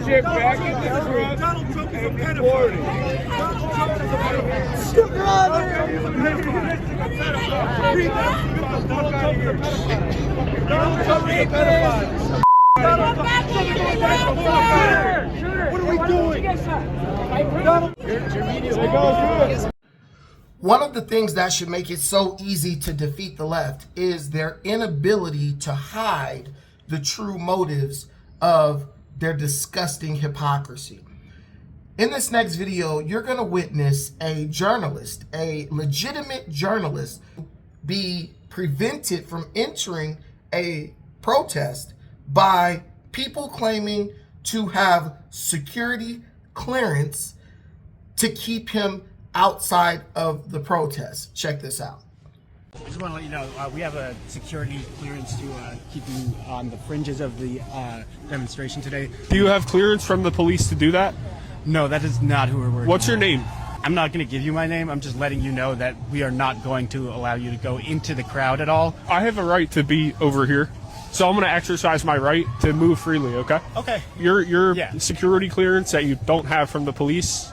shit back into the truck Donald Trump is a and pedophile. report it. Donald Trump is a pedophile. Donald Trump is a pedophile. Donald Trump is a pedophile. What are we doing? One of the things that should make it so easy to defeat the left is their inability to hide the true motives of their disgusting hypocrisy. In this next video, you're going to witness a journalist, a legitimate journalist, be prevented from entering a protest by people claiming to have security clearance to keep him outside of the protest. Check this out. I just want to let you know, we have a security clearance to keep you on the fringes of the demonstration today. Do you have clearance from the police to do that? No, that is not who we're working What's your with. name? I'm not going to give you my name. I'm just letting you know that we are not going to allow you to go into the crowd at all. I have a right to be over here, so I'm going to exercise my right to move freely, okay? Okay. Your Yeah. security clearance that you don't have from the police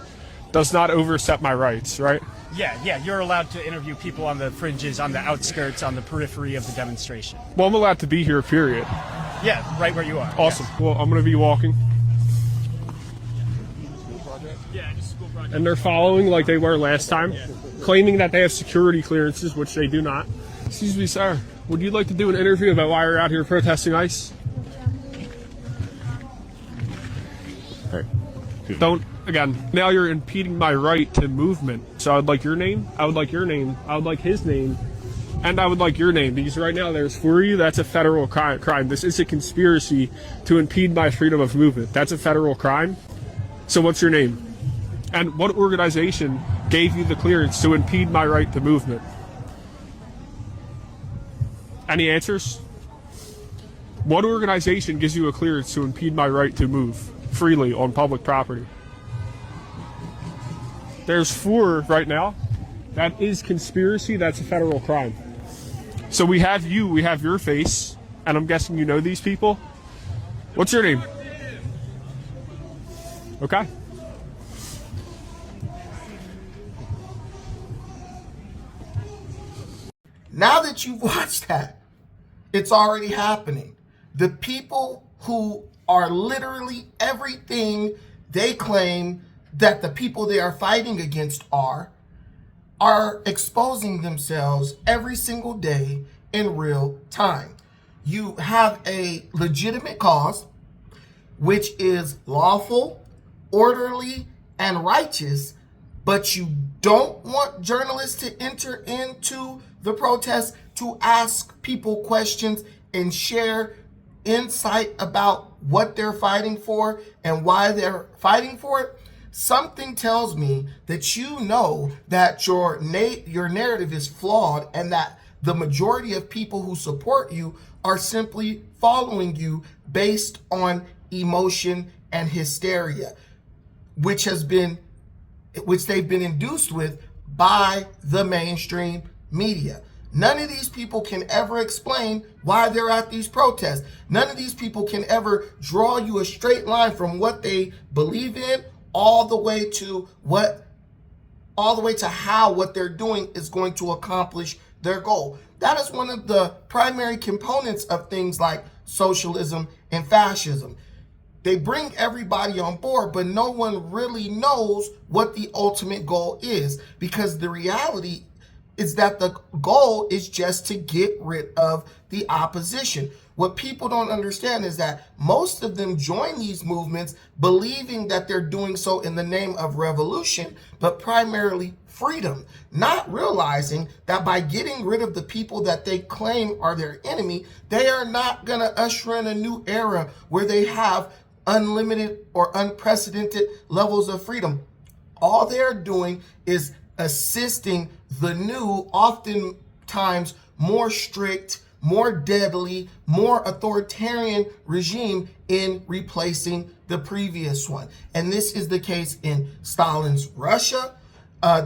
does not overstep my rights, right? Yeah, you're allowed to interview people on the fringes, on the outskirts, on the periphery of the demonstration. Well, I'm allowed to be here, period. Yeah, right where you are. Awesome. Well, I'm going to be walking. Yeah, just school project. And they're following like they were last time, claiming that they have security clearances, which they do not. Excuse me, sir. Would you like to do an interview about why you're out here protesting ICE? Hey. Don't, again, now you're impeding my right to movement. So I would like your name, I would like your name, I would like his name, and I would like your name, because right now there's for you, that's a federal crime. This is a conspiracy to impede my freedom of movement. That's a federal crime. So what's your name? And what organization gave you the clearance to impede my right to movement? Any answers? What organization gives you a clearance to impede my right to move freely on public property? There's 4 right now. That is conspiracy. That's a federal crime. So we have you, we have your face, and I'm guessing you know these people. What's your name? Okay. Now that you've watched that, it's already happening. The people who are literally everything they claim that the people they are fighting against are exposing themselves every single day in real time. You have a legitimate cause, which is lawful, orderly, and righteous, but you don't want journalists to enter into the protest to ask people questions and share insight about what they're fighting for and why they're fighting for it. Something tells me that you know that your narrative is flawed and that the majority of people who support you are simply following you based on emotion and hysteria, which they've been induced with by the mainstream media. None of these people can ever explain why they're at these protests. None of these people can ever draw you a straight line from what they believe in all the way to how what they're doing is going to accomplish their goal. That is one of the primary components of things like socialism and fascism. They bring everybody on board, but no one really knows what the ultimate goal is, because the reality is that the goal is just to get rid of the opposition. What people don't understand is that most of them join these movements believing that they're doing so in the name of revolution, but primarily freedom, not realizing that by getting rid of the people that they claim are their enemy, they are not going to usher in a new era where they have unlimited or unprecedented levels of freedom. All they're doing is assisting the new, oftentimes more strict, more deadly, more authoritarian regime in replacing the previous one. And this is the case in Stalin's Russia.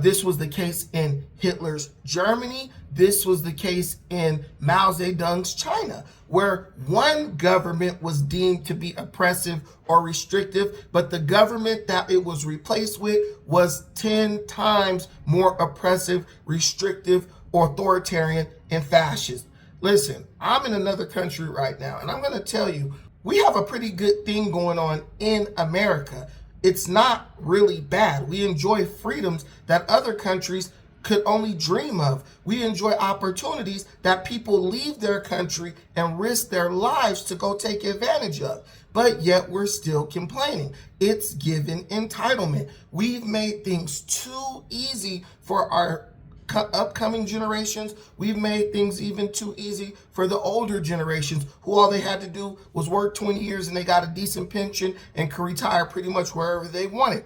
This was the case in Hitler's Germany. this was the case in Mao Zedong's China, where one government was deemed to be oppressive or restrictive, but the government that it was replaced with was 10 times more oppressive, restrictive, authoritarian, and fascist. Listen, I'm in another country right now, and I'm going to tell you, we have a pretty good thing going on in America. It's not really bad. We enjoy freedoms that other countries could only dream of. We enjoy opportunities that people leave their country and risk their lives to go take advantage of. But yet we're still complaining. It's given entitlement. We've made things too easy for our upcoming generations. We've made things even too easy for the older generations, who all they had to do was work 20 years and they got a decent pension and could retire pretty much wherever they wanted.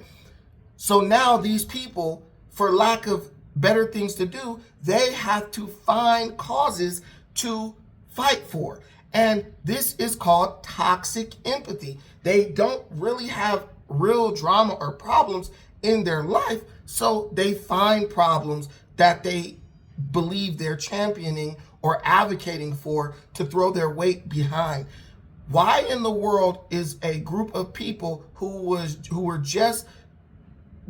So now these people, for lack of better things to do, they have to find causes to fight for. And this is called toxic empathy. They don't really have real drama or problems in their life, so they find problems that they believe they're championing or advocating for to throw their weight behind. Why in the world is a group of people who were just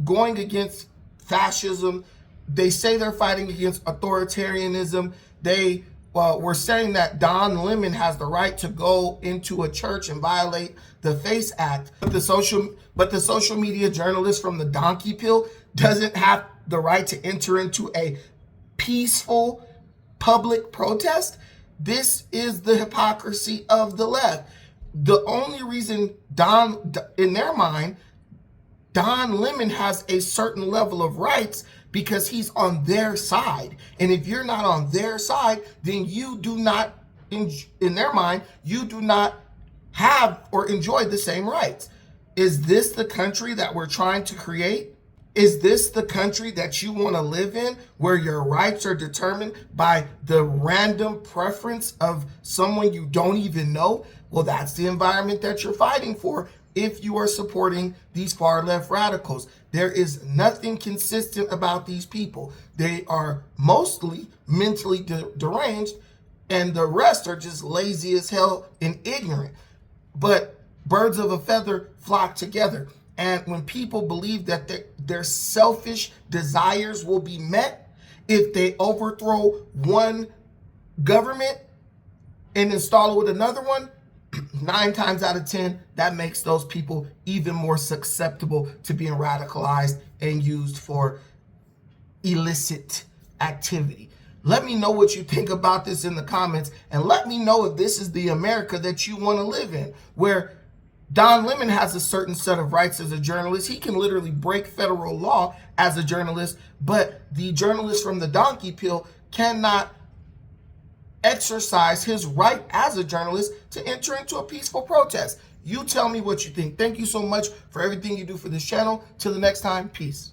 going against fascism? They say they're fighting against authoritarianism. They were saying that Don Lemon has the right to go into a church and violate the FACE Act. But the social media journalist from the Donkey Pill doesn't have the right to enter into a peaceful public protest. This is the hypocrisy of the left. The only reason in their mind, Don Lemon has a certain level of rights because he's on their side. And if you're not on their side, then you do not, in their mind, you do not have or enjoy the same rights. Is this the country that we're trying to create? Is this the country that you want to live in, where your rights are determined by the random preference of someone you don't even know? Well, that's the environment that you're fighting for if you are supporting these far left radicals. There is nothing consistent about these people. They are mostly mentally deranged, and the rest are just lazy as hell and ignorant. But birds of a feather flock together. And when people believe that their selfish desires will be met if they overthrow one government and install it with another one, 9 times out of 10, that makes those people even more susceptible to being radicalized and used for illicit activity. Let me know what you think about this in the comments, and let me know if this is the America that you want to live in, where Don Lemon has a certain set of rights as a journalist. He can literally break federal law as a journalist, but the journalist from the Donkey Pill cannot exercise his right as a journalist to enter into a peaceful protest. You tell me what you think. Thank you so much for everything you do for this channel. Till the next time, peace.